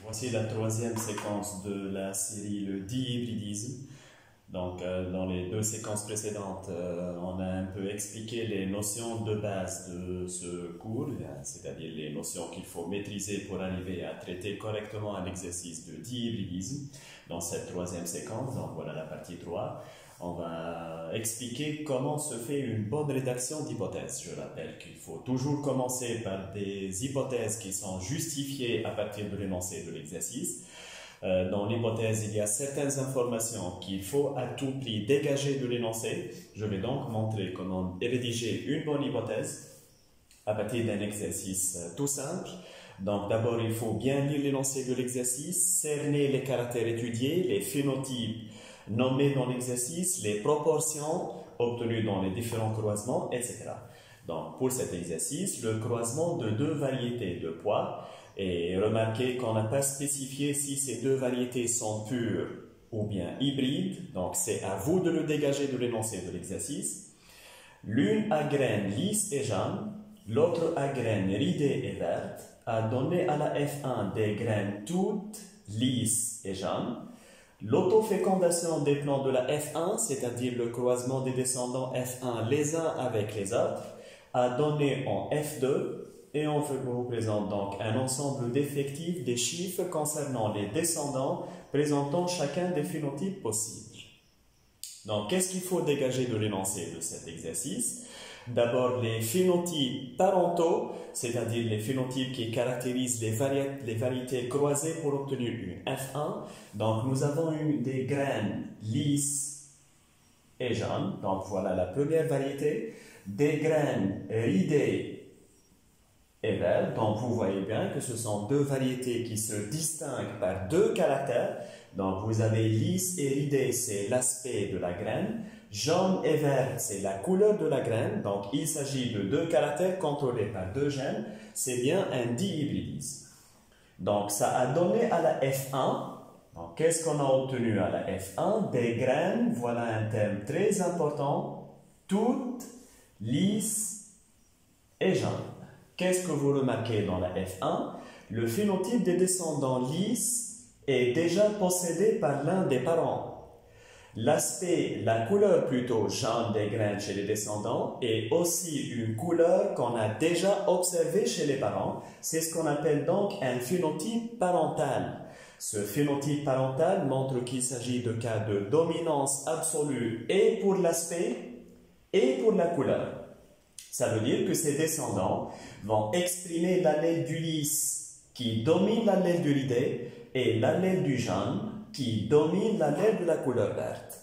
Voici la troisième séquence de la série le dihybridisme. Donc, dans les deux séquences précédentes, on a un peu expliqué les notions de base de ce cours, c'est-à-dire les notions qu'il faut maîtriser pour arriver à traiter correctement un exercice de dihybridisme. Dans cette troisième séquence, donc voilà la partie 3, on va expliquer comment se fait une bonne rédaction d'hypothèses. Je rappelle qu'il faut toujours commencer par des hypothèses qui sont justifiées à partir de l'énoncé de l'exercice. Dans l'hypothèse, il y a certaines informations qu'il faut à tout prix dégager de l'énoncé. Je vais donc montrer comment rédiger une bonne hypothèse à partir d'un exercice tout simple. Donc d'abord, il faut bien lire l'énoncé de l'exercice, cerner les caractères étudiés, les phénotypes nommés dans l'exercice, les proportions obtenues dans les différents croisements, etc. Donc pour cet exercice, le croisement de deux variétés de poids. Et remarquez qu'on n'a pas spécifié si ces deux variétés sont pures ou bien hybrides. Donc c'est à vous de le dégager de l'énoncé de l'exercice. L'une à graines lisses et jaunes, l'autre à graines ridées et vertes, a donné à la F1 des graines toutes lisses et jaunes. L'autofécondation des plants de la F1, c'est-à-dire le croisement des descendants F1 les uns avec les autres, a donné en F2. Et on vous présente donc un ensemble d'effectifs des chiffres concernant les descendants présentant chacun des phénotypes possibles. Donc, qu'est-ce qu'il faut dégager de l'énoncé de cet exercice? D'abord, les phénotypes parentaux, c'est-à-dire les phénotypes qui caractérisent les variétés croisées pour obtenir une F1. Donc, nous avons eu des graines lisses et jaunes. Donc, voilà la première variété. Des graines ridées et vert. Donc vous voyez bien que ce sont deux variétés qui se distinguent par deux caractères. Donc vous avez lisse et ridé, c'est l'aspect de la graine. Jaune et vert, c'est la couleur de la graine. Donc il s'agit de deux caractères contrôlés par deux gènes. C'est bien un dihybridisme. Donc ça a donné à la F1. Donc qu'est-ce qu'on a obtenu à la F1? Des graines, voilà un terme très important, toutes lisses et jaunes. Qu'est-ce que vous remarquez dans la F1? Le phénotype des descendants lisses est déjà possédé par l'un des parents. L'aspect, la couleur plutôt jaune des graines chez les descendants est aussi une couleur qu'on a déjà observée chez les parents. C'est ce qu'on appelle donc un phénotype parental. Ce phénotype parental montre qu'il s'agit de cas de dominance absolue et pour l'aspect et pour la couleur. Ça veut dire que ces descendants vont exprimer l'allèle du lisse qui domine l'allèle du ridé et l'allèle du jaune qui domine l'allèle de la couleur verte.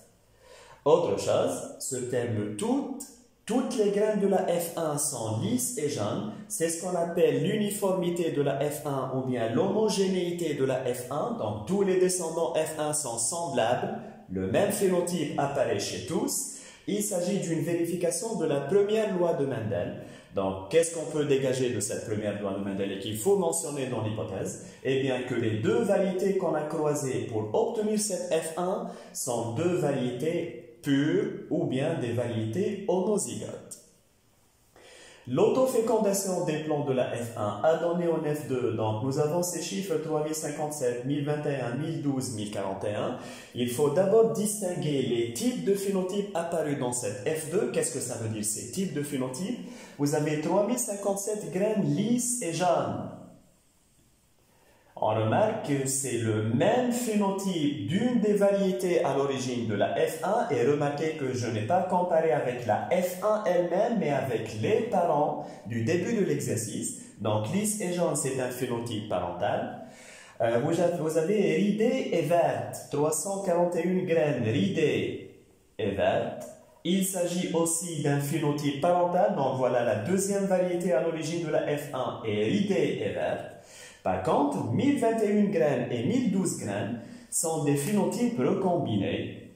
Autre chose, ce terme toutes les graines de la F1 sont lisses et jaunes. C'est ce qu'on appelle l'uniformité de la F1 ou bien l'homogénéité de la F1. Donc tous les descendants F1 sont semblables, le même phénotype apparaît chez tous. Il s'agit d'une vérification de la première loi de Mendel. Donc, qu'est-ce qu'on peut dégager de cette première loi de Mendel et qu'il faut mentionner dans l'hypothèse? Eh bien, que les deux variétés qu'on a croisées pour obtenir cette F1 sont deux variétés pures ou bien des variétés homozygotes. L'autofécondation des plants de la F1 a donné en F2, donc nous avons ces chiffres 3057, 1021, 1012, 1041. Il faut d'abord distinguer les types de phénotypes apparus dans cette F2. Qu'est-ce que ça veut dire ces types de phénotypes? Vous avez 3057 graines lisses et jaunes. On remarque que c'est le même phénotype d'une des variétés à l'origine de la F1 et remarquez que je n'ai pas comparé avec la F1 elle-même mais avec les parents du début de l'exercice. Donc lisse et jaune c'est un phénotype parental. Vous avez ridée et verte, 341 graines ridées et vertes. Il s'agit aussi d'un phénotype parental, donc voilà la deuxième variété à l'origine de la F1 est ridée et verte. Par contre, 1021 graines et 1012 graines sont des phénotypes recombinés.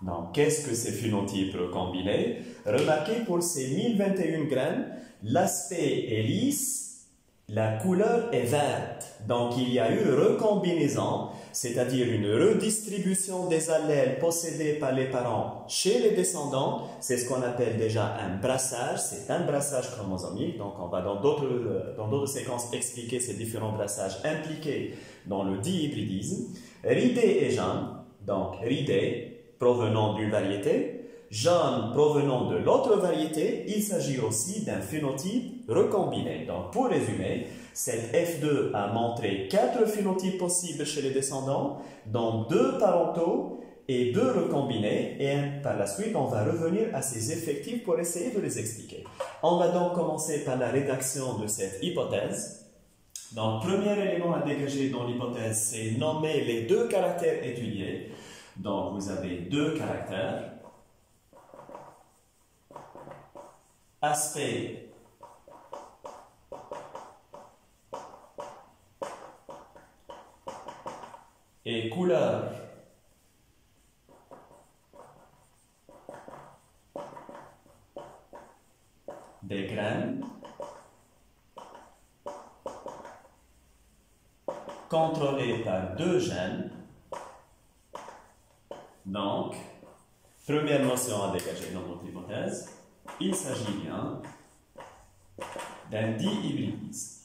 Donc, qu'est-ce que ces phénotypes recombinés? Remarquez pour ces 1021 graines, l'aspect est lisse la couleur est verte. Donc, il y a eu recombinaison, c'est-à-dire une redistribution des allèles possédés par les parents chez les descendants. C'est ce qu'on appelle déjà un brassage. C'est un brassage chromosomique. Donc, on va dans d'autres séquences expliquer ces différents brassages impliqués dans le dihybridisme. Ridé et jaune. Donc, ridé provenant d'une variété, jaune provenant de l'autre variété. Il s'agit aussi d'un phénotype recombiné. Donc, pour résumer, cette F2 a montré 4 phénotypes possibles chez les descendants, dont 2 parentaux et 2 recombinés. Et par la suite, on va revenir à ces effectifs pour essayer de les expliquer. On va donc commencer par la rédaction de cette hypothèse. Donc, premier élément à dégager dans l'hypothèse, c'est nommer les 2 caractères étudiés. Donc, vous avez 2 caractères. Aspect et couleur des graines contrôlées par 2 gènes. Donc, première notion à dégager dans notre hypothèse, il s'agit bien d'un dihybridisme.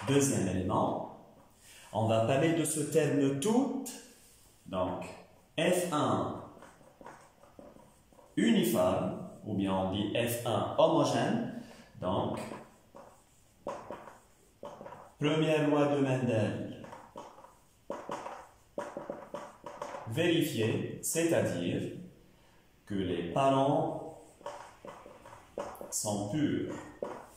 Deuxième élément, on va parler de ce terme tout. Donc, F1 uniforme, ou bien on dit F1 homogène. Donc, première loi de Mendel vérifiée, c'est-à-dire que les parents sont purs.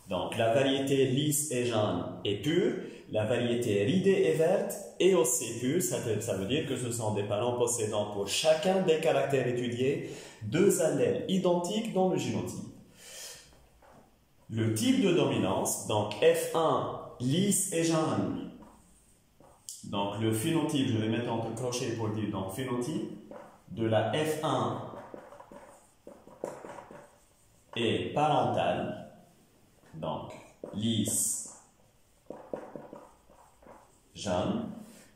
Donc, la variété lisse et jaune est pure, la variété ridée et verte est aussi pure. Ça veut dire que ce sont des parents possédant pour chacun des caractères étudiés 2 allèles identiques dans le génotype. Le type de dominance, donc F1 lisse et jaune. Donc, le phénotype, je vais mettre entre crochets pour dire, donc phénotype de la F1 est parental. Donc, lisse, jaune.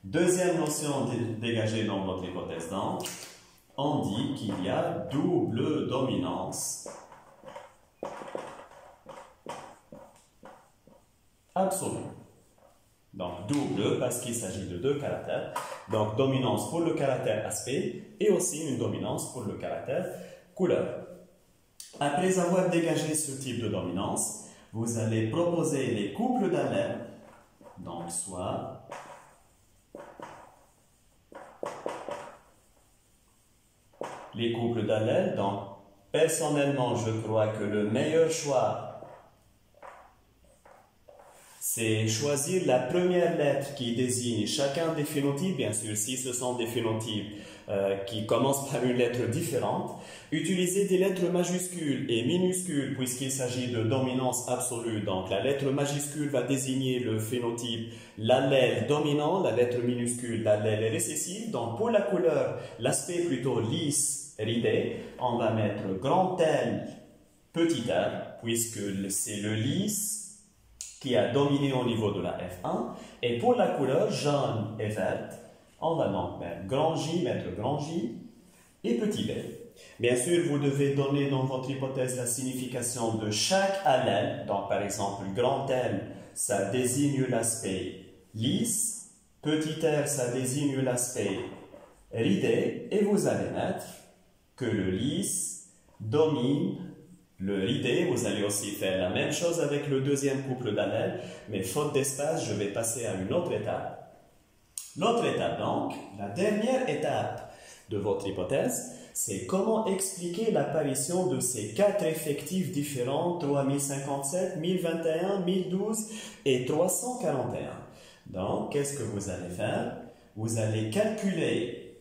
Deuxième notion dégagée dans notre hypothèse, donc, on dit qu'il y a double dominance absolue. Donc, double parce qu'il s'agit de 2 caractères. Donc, dominance pour le caractère aspect et aussi une dominance pour le caractère couleur. Après avoir dégagé ce type de dominance, vous allez proposer les couples d'allèles, donc soit les couples d'allèles. Donc, personnellement, je crois que le meilleur choix, c'est choisir la première lettre qui désigne chacun des phénotypes, bien sûr, si ce sont des phénotypes qui commencent par une lettre différente. Utiliser des lettres majuscules et minuscules puisqu'il s'agit de dominance absolue. Donc, la lettre majuscule va désigner le phénotype, l'allèle dominant, la lettre minuscule, l'allèle récessif. Donc, pour la couleur, l'aspect plutôt lisse, ridé, on va mettre grand L, petit l, puisque c'est le lisse qui a dominé au niveau de la F1. Et pour la couleur jaune et verte, on va donc mettre grand J et petit b. Bien sûr, vous devez donner dans votre hypothèse la signification de chaque allèle. Donc, par exemple, grand L, ça désigne l'aspect lisse. Petit r, ça désigne l'aspect ridé. Et vous allez mettre que le lisse domine le ridé. Vous allez aussi faire la même chose avec le deuxième couple d'allèles, mais faute d'espace, je vais passer à une autre étape. L'autre étape donc, la dernière étape de votre hypothèse, c'est comment expliquer l'apparition de ces 4 effectifs différents, 3057, 1021, 1012 et 341. Donc, qu'est-ce que vous allez faire? Vous allez calculer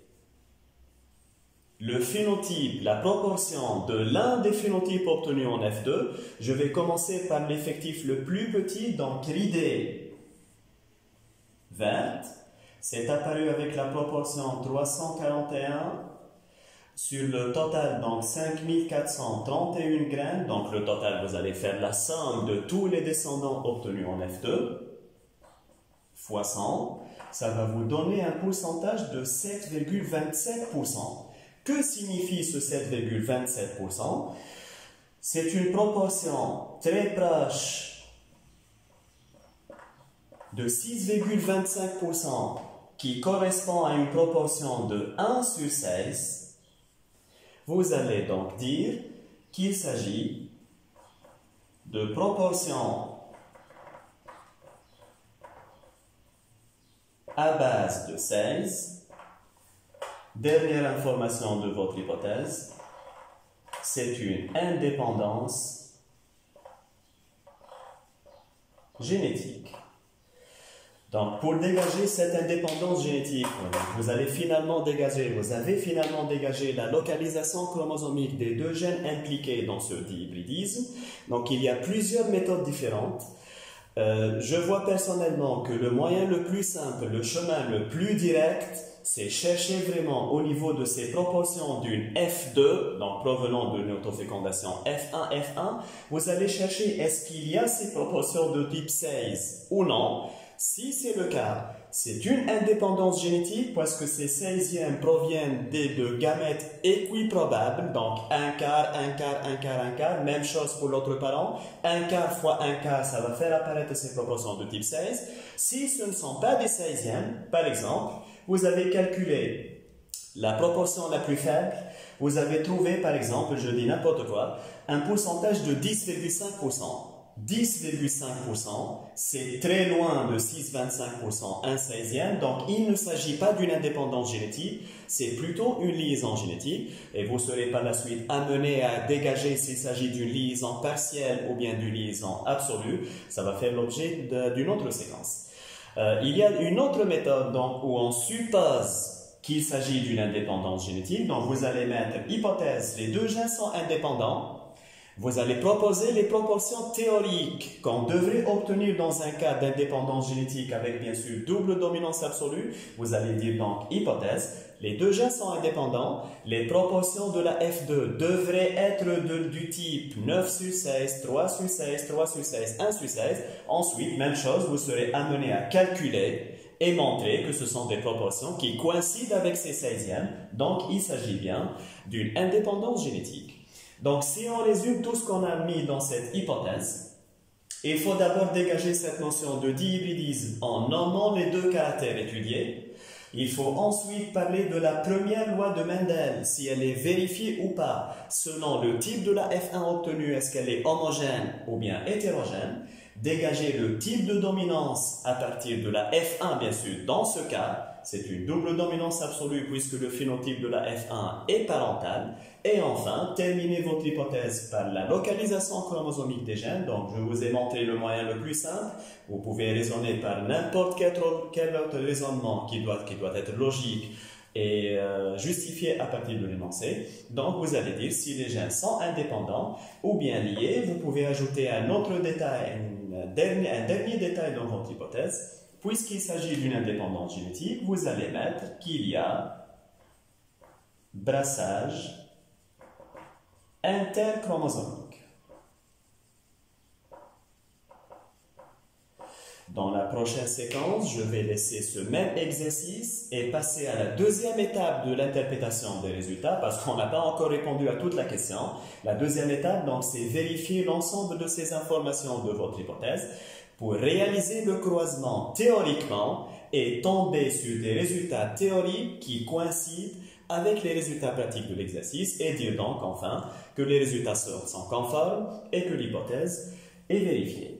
le phénotype, la proportion de l'un des phénotypes obtenus en F2. Je vais commencer par l'effectif le plus petit, donc ridé verte. C'est apparu avec la proportion 341 Sur le total, donc 5431 graines, donc le total, vous allez faire la somme de tous les descendants obtenus en F2, fois 100, ça va vous donner un pourcentage de 7,27%. Que signifie ce 7,27%? C'est une proportion très proche de 6,25% qui correspond à une proportion de 1 sur 16. Vous allez donc dire qu'il s'agit de proportion à base de 16. Dernière information de votre hypothèse, c'est une indépendance génétique. Donc, pour dégager cette indépendance génétique, vous avez finalement dégagé la localisation chromosomique des deux gènes impliqués dans ce dihybridisme. Donc, il y a plusieurs méthodes différentes. Je vois personnellement que le moyen le plus simple, le chemin le plus direct, c'est chercher vraiment au niveau de ces proportions d'une F2, donc provenant de l'autofécondation F1, F1, vous allez chercher est-ce qu'il y a ces proportions de type 16 ou non. Si c'est le cas, c'est une indépendance génétique parce que ces 16e proviennent de gamètes équiprobables, donc un quart, un quart, un quart, un quart, même chose pour l'autre parent, un quart fois un quart, ça va faire apparaître ces proportions de type 16. Si ce ne sont pas des 16e, par exemple, vous avez calculé la proportion la plus faible, vous avez trouvé par exemple, je dis n'importe quoi, un pourcentage de 10,5%. 10,5%, c'est très loin de 6,25%, un 16e, donc il ne s'agit pas d'une indépendance génétique, c'est plutôt une liaison génétique, et vous serez par la suite amené à dégager s'il s'agit d'une liaison partielle ou bien d'une liaison absolue, ça va faire l'objet d'une autre séquence. Il y a une autre méthode donc, où on suppose qu'il s'agit d'une indépendance génétique, donc vous allez mettre hypothèse, les deux gènes sont indépendants. Vous allez proposer les proportions théoriques qu'on devrait obtenir dans un cas d'indépendance génétique avec bien sûr double dominance absolue. Vous allez dire donc hypothèse, les deux gènes sont indépendants, les proportions de la F2 devraient être du type 9 sur 16, 3 sur 16, 3 sur 16, 1 sur 16. Ensuite, même chose, vous serez amené à calculer et montrer que ce sont des proportions qui coïncident avec ces 16e. Donc, il s'agit bien d'une indépendance génétique. Donc, si on résume tout ce qu'on a mis dans cette hypothèse, il faut d'abord dégager cette notion de dihybridisme en nommant les deux caractères étudiés. Il faut ensuite parler de la première loi de Mendel, si elle est vérifiée ou pas, selon le type de la F1 obtenue, est-ce qu'elle est homogène ou bien hétérogène. Dégager le type de dominance à partir de la F1, bien sûr, dans ce cas, c'est une double dominance absolue puisque le phénotype de la F1 est parental. Et enfin, terminez votre hypothèse par la localisation chromosomique des gènes. Donc, je vous ai montré le moyen le plus simple. Vous pouvez raisonner par n'importe quel autre raisonnement qui doit être logique et justifié à partir de l'énoncé. Donc, vous allez dire si les gènes sont indépendants ou bien liés. Vous pouvez ajouter un autre détail, un dernier détail dans votre hypothèse. Puisqu'il s'agit d'une indépendance génétique, vous allez mettre qu'il y a brassage interchromosomique. Dans la prochaine séquence, je vais laisser ce même exercice et passer à la deuxième étape de l'interprétation des résultats parce qu'on n'a pas encore répondu à toute la question. La deuxième étape, donc, c'est vérifier l'ensemble de ces informations de votre hypothèse pour réaliser le croisement théoriquement et tomber sur des résultats théoriques qui coïncident avec les résultats pratiques de l'exercice et dire donc enfin que les résultats sont conformes et que l'hypothèse est vérifiée.